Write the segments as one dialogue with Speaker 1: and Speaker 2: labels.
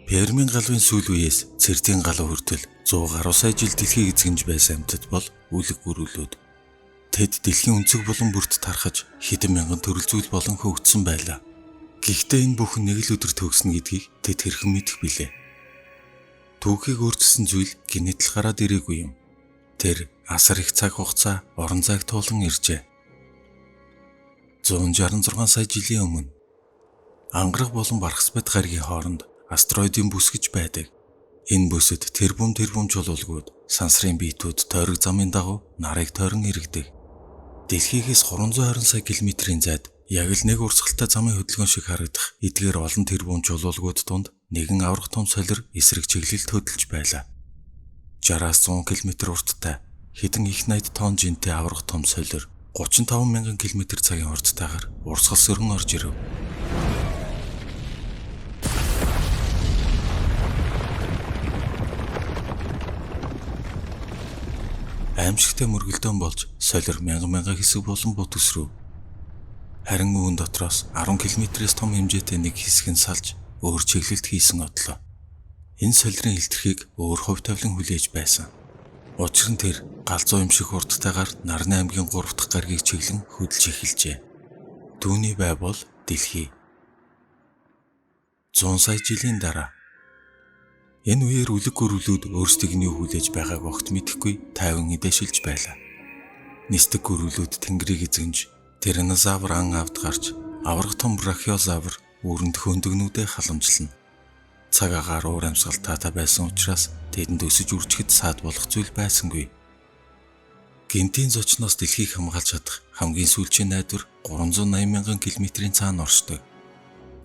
Speaker 1: Пермийн галвын сүүл үеэс Цэртийн галуу хүртэл 100 гаруй сая жил дэлхийг эзэгнэж байсан амьтад бол үлэг гүрүүлүүд. Тэд дэлхийн өнцөг болон бүрт тархаж хэдэн мянган төрөл зүйл болон хөгжсөн байлаа. Гэхдээ энэ бүхэн нэг л өдөр төгснө гэдгийг тэд хэрхэн мэдэх билээ? Түүхийг өөрчилсөн зүйл гинэтл гараад ирээгүй юм. Тэр асар их цаг хугацаа орон зайг туулан иржээ. 166 сая жилийн өмнө ангараг болон Бархасбадь гаригийн хооронд астероидын бүс гэж байдаг. Энэ бүсэд тэрбум чулуулгууд сансрын биетүүд тойрог замын дагуу нарыг тойрон иргэдэг. Дэлхийгээс 320 сая километрийн зайд яг л нэг урсгалтай замын хөдөлгөөн шиг харагдах эдгээр олон тэрбум чулуулгууд донд нэгэн аврах том солир эсрэг чиглэл төдөлж байлаа. 60-аас 100 км урттай хэдэн их найд тонн жинтэй аврах том солир 35 мянган км/цагийн хурдтайгаар урсгал сөргөн орж ирэв. Аимшигтай мөргөлдөөн болж солир мянган хэсэг болон бүтгсрөв. Харин үүн дотроос 10 км-с том хэмжээтэй нэг хэсэг нь салж өөр чиглэлд хийсэн одлоо. Энэ солирын илтгэхийг өөр хувь тавилан хүлээж байсан. Учир нь тэр галзуу юм шиг хурдтайгаар Нарны аймгийн 3 дахь гаригийг чиглэн хөдөлж эхэлжээ. Түүний бай бол дэлхий. 100 сая жилийн дараа энэ үеэр үлэг гүрүүлүүд өөрсдийг нь юу хүлээж байгааг огт мэдэхгүй тайван эдэшилж байлаа. Нисдэг гүрүүлүүд тэнгэрийг эзэгнж, тиранозавр ан авд гарч, аврах том брахиозавр үүрэнд хөндөгнүүдээ халамжлана. Цаг агаар уур амьсгалтаатай байсан учраас тэдэнд өсөж үржихэд саад болох зүйл байсангүй. Гинтийн зочноос дэлхийг хамгаалж чадах хамгийн сүүлчийн найдвар 380 мянган км-ийн цаана оршдог.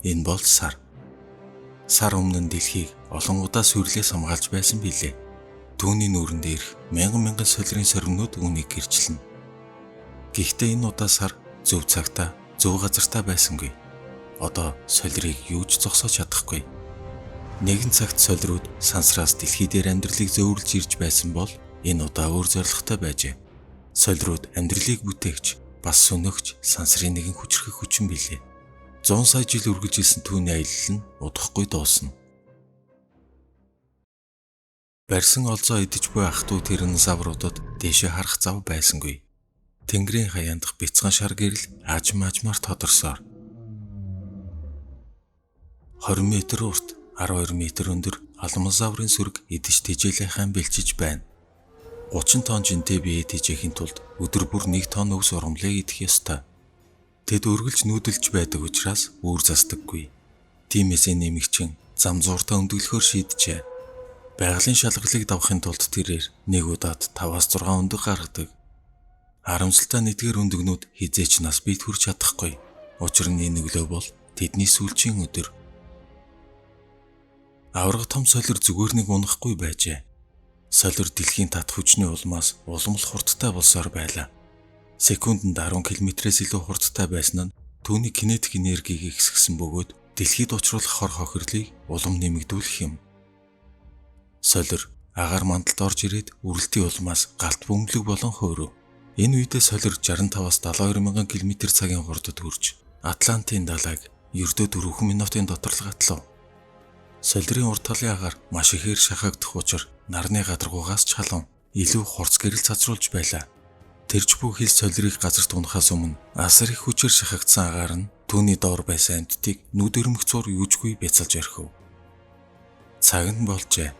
Speaker 1: Энэ бол сар. Сар өмнө нь дэлхийг олон удаа сүрлээс хамгаалж байсан билээ. Түүний нүүрэнд ирэх мянган солирын соргинууд үүнийг гэрчлэнэ. Гэхдээ энэ удаа сар зөв цагтаа, зөв газартаа байсангүй. Одоо солирыг юу ч зогсоож чадахгүй. Нэгэн цагт солирууд сансраас дэлхий дээр амьдралыг зөөвөрлж ирж байсан бол энэ удаа өөр зорилготой байжээ. Солирууд амьдралыг бүтээгч, бас сөнөгч сансрын нэгэн хүчрхэг хүчин билээ. 100 сая жил үргэлжилсэн түүний аялал нь удахгүй дуусна. Барьсан олзоо идэж буй ах トゥ тиранозавруудад дээшээ харах зав байсангүй. Тэнгэрийн хаяандах бяцхан шар гэрэл аажмаар тодорсоор 20 м урт, 12 м өндөр алмазаврын сүрэг идэж тэжээлэхайн бэлчиж байна. 30 тонн жинтэй бие тэжээхийн тулд өдөр бүр 1 тонн өвс урамлыг идэх ёстой. Тэд үргэлж нүүдэлж байдаг учраас үүр засдаггүй. Тиймээс энэ нэмэгчин зам зууртаа өндөглөхөөр шийджээ. Байгалийн шалгалыг давахын тулд тэрээр нэг удаад 5-аас 6 өндөг гаргадаг. Харамсалтай нэгдгээр өндөгнүүд хизээч нас бийт хүрч чадахгүй. Учир нь энэ өглөө бол тэдний сүүлчийн өдөр. Аврах том солир зүгээр нэг унахгүй байжээ. Солир дэлхийн тат хүчний улмаас уламл хурдтай болсоор байлаа. Секундэд 10 км-с илүү хурдтай байсан нь түүний кинетик энергийг ихсгэсэн бөгөөд дэлхийд учруулах хор хохирлыг улам нэмэгдүүлэх юм. Солир агаар мандалд орж ирээд үрэлтийн улмаас галт бөмбөлөг болон хуурав. Энэ үедээ солир 65-аас 72 мянган км/цагийн хурдад хүрч Атлантын далайг ердөө 4 минутын дотор л гатлав. Солирын урт талын агаар маш ихээр шахагдах учир нарны гадаргуугаас ч халуун илүү хурц гэрэл цацруулж байлаа. Тэрч бүх хил солирыг газарт унахаас өмнө асар их хүчээр шахагдсан агаар нь түүний доор байсан амьтдыг нүд өрмөх зур юужгүй бяцалж орхив. Цаг нь болжээ.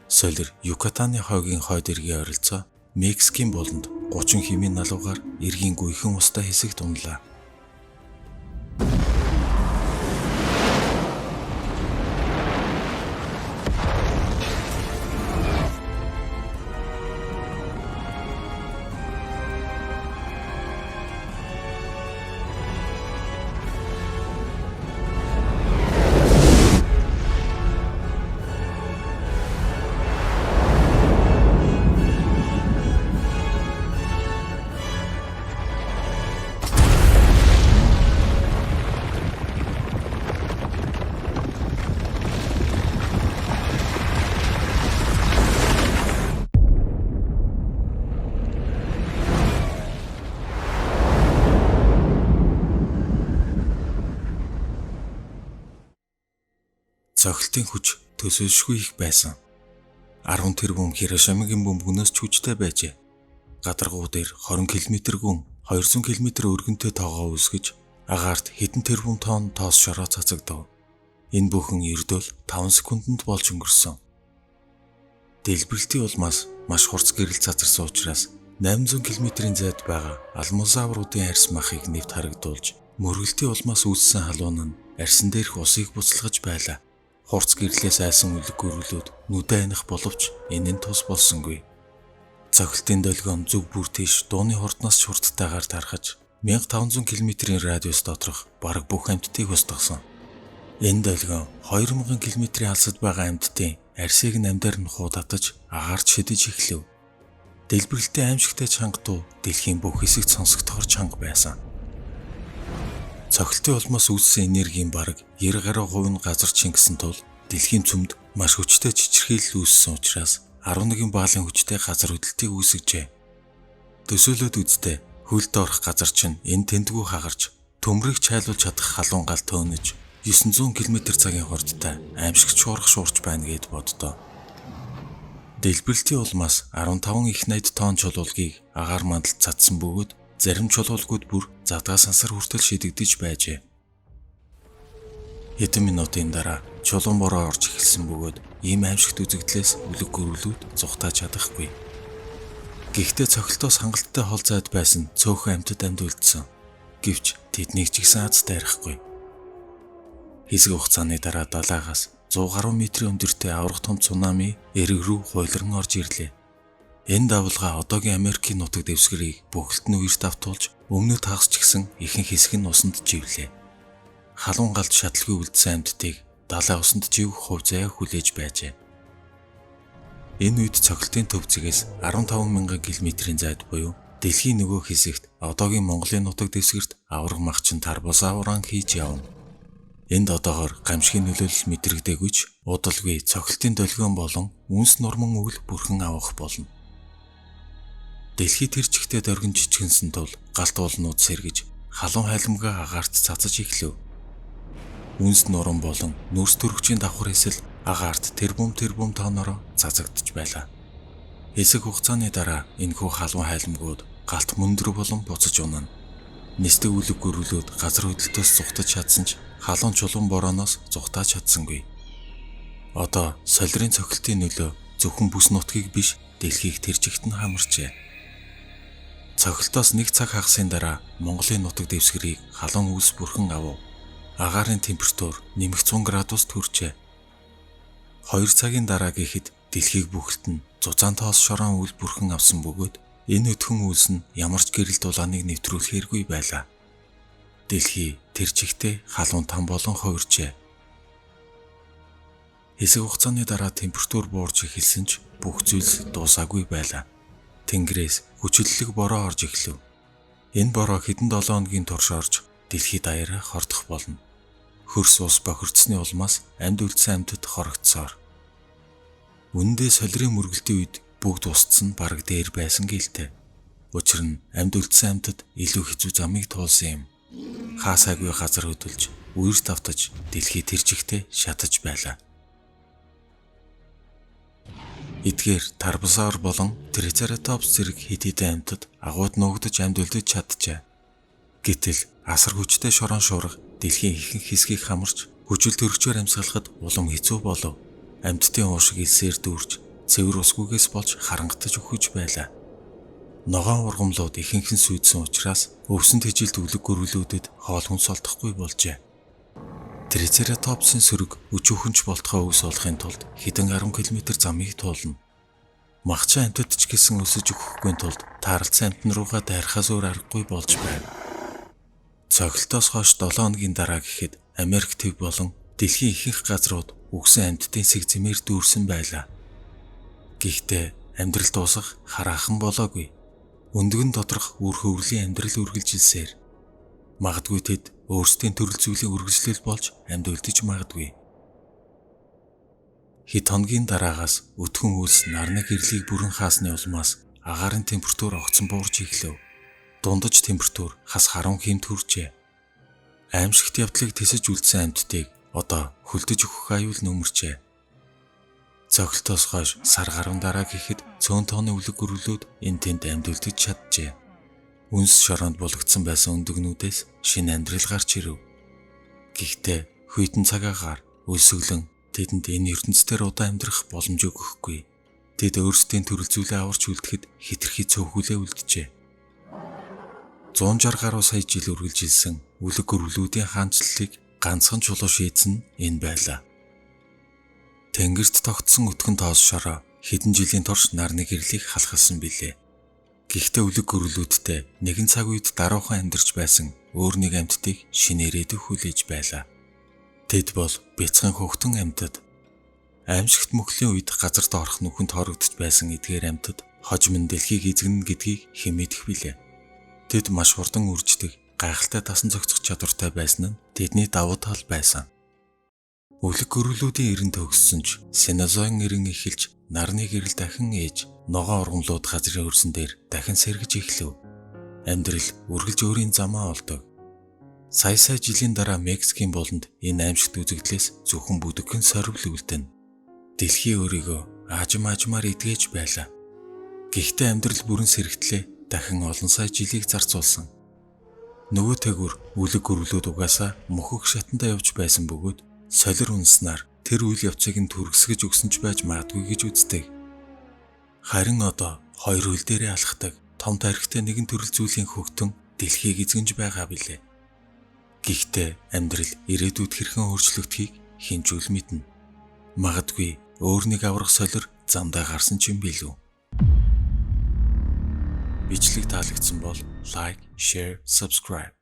Speaker 1: Солир Юкатаны хойгийн хойд эргийн ойролцоо Мексикийн буланд 30 хэмээн налуугаар эргийн гүйхэн устай хэсэгт унлаа. Цохилтын хүч төсөөлшгүй их байсан. 10 тэрбум Хирошимагийн бөмбөг өнөөс ч хүчтэй байжээ. Гадаргуу дээр 20 км гүн 200 км өргөнтэй тоогоо үүсгэж агаарт хэдэн тэрбум тонн тоос шороо цацагдав. Энэ бүхэн ердөө 5 секундэд болж өнгөрсөн. Дэлбэрэлтийн улмаас маш хурц гэрэл цацарсан учраас 800 км-ийн зайд байгаа алмозавруудын арьс махыг нэвт харагдуулж, мөргөлтийн улмаас үүссэн халуун нь арьсан дээрх усыг буцалгаж байлаа. Хурц гэрлээс айсан үлэг гөрүүлүүд нүдэ аних боловч энэ нь тус болсонгүй. Цохилтын долгион зүг бүр тийш дууны хурднаас ч хурдтайгаар тархаж 1500 км-ийн радиус доторх бараг бүх амьтдыг устгасан. Энэ долгион 2000 км-ийн алсад байгаа амьтдын арьсыг намдаар нь хуудатаж агаарч шидэж эхлэв. Дэлбэрэлтийн аимшигтай чанга дуу дэлхийн бүх хэсэгт сонсогдохоор чанга байсан. Цохилтын улмаас үүссэн энергийн бараг 90 гаруй хувь нь газар чингэсэн тул дэлхийн цөмд маш хүчтэй чичирхийлэл үүссэн учраас 11 баалын хүчтэй газар хөдлөлтийг үүсгэжээ. Төсөөлөд үзтээ хөлд орох газар чинь энэ тэндгүү хагарч төмрийг чайлуулж чадах халуун гал төөнөж 900 км/цагийн хурдтай аимшигт шуурх шуурч байна гэд боддоо. Дэлбэрэлтийн улмаас 15 их 80 тонн чулуулгийг агаар мандалд цадсан бөгөөд зарим чулуулгууд бүр задгаа сансар хүртэл шидэгдэж байжээ. Хэдэн минутын дараа чулуун бороо орж эхэлсэн бөгөөд ийм аимшигт үзэгдлээс үлэг гөрүүлүүд зугатаж чадахгүй. Гэхдээ цохилтоос хангалттай хол зайд байсан цөөхөн амьтад амьд үлдсэн. Гэвч тэднийг ч гэсэн аз дайрахгүй. Хэсэг хугацааны дараа далайгаас 100 гаруй метрийн өндөртэй аврах том цунами эрэг рүү хуйлран орж ирлээ. Энэ давалгаа одоогийн Америкийн нутаг дэвсгэрийг бүхэлд нь үерт автуулж өмнөд хагас ч гэсэн ихэнх хэсэг нь усанд живлээ. Халуун галд шатлгүй үлдсэн амьтдыг далай усанд живэх хувь заяа хүлээж байжээ. Энэ үед цохилтын төв зэгээс 15,000 км-ийн зайд буюу дэлхийн нөгөө хэсэгт одоогийн Монголын нутаг дэвсгэрт аврах махчин Тарбозавран хийж явна. Энд одоогоор гамшигын нөлөөлөл мэдрэгдээгүй ч удалгүй цохилтын долгион болон үнс нурман өвөл бүрхэн авах болно. Дэлхий тэр чигтээ дөргөн жижигэнсэн тул галт уулнууд сэргэж халуун хайлмгаа агаарт цацаж эхлэв. Үнс нуран болон нүрс төрөгчийн давхар эсэл агаарт тэрбум тонноор цацагдж байлаа. Хэсэг хугацааны дараа энэхүү халуун хайлмгууд галт мөндөр болон буцаж унана. Нисдэг үлэг гөрүүлүүд газар хөдлөлтөөс зугтаж чадсан ч халуун чулуун борооноос зугатаж чадсангүй. Одоо солирын цохилтын нөлөө зөвхөн бүс нутгийг биш дэлхийг тэр чигт нь хамарчээ. Цохилтоос нэг цаг хагасын дараа Монголын нутаг дэвсгэрийг халуун үлс бүрхэн авав. Агаарын температур нэмэх 100 градуст хүрчээ. 2 цагийн дараа гэхэд дэлхийг бүхэлд нь зузаан тоос шороон үл бүрхэн авсан бөгөөд энэ өдхөн үлс нь ямар ч гэрэл дулааныг нэвтрүүлэхэргүй байлаа. Дэлхий тэр чигтээ халуун там болон хувирчээ. Хэсэг хугацааны дараа температур буурч эхэлсэн ч бүх зүйлс дуусаагүй байлаа. Тэнгэрээс хүчлэлэг бороо орж эхлэв. Энэ бороо хэдэн 7 хоногийн турш орж дэлхий даяараа хордох болно. Хөрс ус бохирдсны улмаас амьд үлдсэн амьтад хорогдсоор. Үндэ солирын мөргөлтийн үед бүгд устсан бараг дээр байсан гэлтэй. Учир нь амьд үлдсэн амьтад илүү хэцүү замыг туулсан юм. Хаасайгүй газар хөдөлж, үерт автаж дэлхий тэр чигтээ шатаж байлаа. Эдгээр Тарбозавр болон Трицератопс зэрэг хэд хэдэн амьтад агууд нуугдаж амьд үлдэж чаджээ. Гэтэл асар хүчтэй шорон шуурга дэлхийн ихэнх хэсгийг хамарч хүчил төрөгчөөр амьсгалахад улам хэцүү болов. Амьтдын уушиг илсээр дүүрч цэвэр усгүйгээс болж харангатаж өгөж байлаа. Ногоон ургамлууд ихэнх нь сүйдсэн учраас өвсөнд хижилт үлэг гөрүүлүүдэд хоол хүнс олдохгүй болжээ. Трицератопсын сөрөг өчүүхэнч болтгоо өвс олохын тулд хэдэн 10 км замыг туулна. Махчин амьтад ч гэсэн өсөж өгөхгүй тулд тааралцсан амьтан руугаа дайрахаас өөр аргагүй болж байна. Цохилтоос хойш 7 хоногийн дараа гэхэд Америк төв болон дэлхийн ихэнх газрууд үгсэн амьтдын сэг зэмээр дүүрсэн байлаа. Гэхдээ амьдрал дуусах хараахан болоогүй. Өндгөн доторх үр хөврлийн амьдрал үргэлжилсээр. Магадгүй тэд өөрсдийн төрөл зүйлийн үргэлжлэл болж амьд үлдэж магадгүй. Хэд хоногийн дараагаас өтгөн үлс нарны гэрлийг бүрэн хаасны улмаас агаарын температур огцон буурч эхлэв. Дундаж температур хас харун хэмт хүрчээ. Аимшигт явдлыг тэсэж үлдсэн амьтдыг одоо хөлдөж өгөх аюул нөмөрчээ. Цогтолтоос хойш сар гаруун дараа гэхэд цөөн тооны үлэг гөрвлүүд энэ тэнд амьдулдаж чаджээ. Үнс шороонд булагдсан байсан өндөгнүүдээс шинэ амьдрал гарч ирэв. Гэхдээ хүйтэн цагаагаар өлсгөлөн тэдэнд энэ ертөнцийн удаан амьдрах боломж өгөхгүй. Тэд өөрсдийн төрөл зүйлээ аварч үлдэхэд хэтэрхий цөөхүүлээ үлджээ. 160 гаруй сая жил үргэлжилсэн үлэг гөрвлүүдийн хаанчлалыг ганцхан чулуу шийдсэн нь энэ байлаа. Тэнгэрт тогтсон өтгөн тоос шороо хэдэн жилийн турш нарны гэрлийг халахсан билээ. Гэхдээ үлэг гөрвлүүдтэй нэгэн цаг үед даруухан амьдарч байсан өөр нэг амьтдыг шинээрээ хүлээж байлаа. Тэд бол бяцхан хөвгтөн амьтад. Аимшигт мөхлийн үед газарт орох нүхэнд хорогдож байсан эдгээр амьтад хожим нь дэлхийг эзэгнэ гэдгийг хэн мэдэх билээ. Тэд маш хурдан үрждэг, гайхалтай дасан зохицох чадвартай байсан нь тэдний давуу тал байсан. Үлэг гөрвлүүдийн эрен төгссөн ч Синозойн эрен эхэлж нарны гэрэл дахин ээж ногоон ургамлууд газрын хөрсөн дээр дахин сэргэж эхлэв. Амьдрал үргэлж өөрийн замаа олдог. Сая жилийн дараа Мексикийн болонд энэ аимшигт үзэгдлээс зөвхөн бүдэгхэн сорвил үлдэнэ. Дэлхий өөрийгөө аажмаар эдгэж байлаа. Гэхдээ амьдрал бүрэн сэрэгтлээ дахин олон сая жилийг зарцуулсан. Нөгөө тэгүр үлэг гөрвлүүд угаасаа мөхөх шатандаа явж байсан бөгөөд солир унснаар тэр үйл явцыг нь түргсгэж өгсөн ч байж магадгүй гэж үздэг. Харин одоо хоёр хөл дээрээ алхдаг том тархитай нэгэн төрөл зүйлийн хөгтөн дэлхийг эзэгнэж байгаа билээ. Гэхдээ амьдрал ирээдүйд хэрхэн өөрчлөгдөхийг хэн ч үл мэднэ. Магадгүй өөр нэг аврах солир замдаа гарсан ч юм билүү. Бичлэг таалагдсан бол лайк, share, subscribe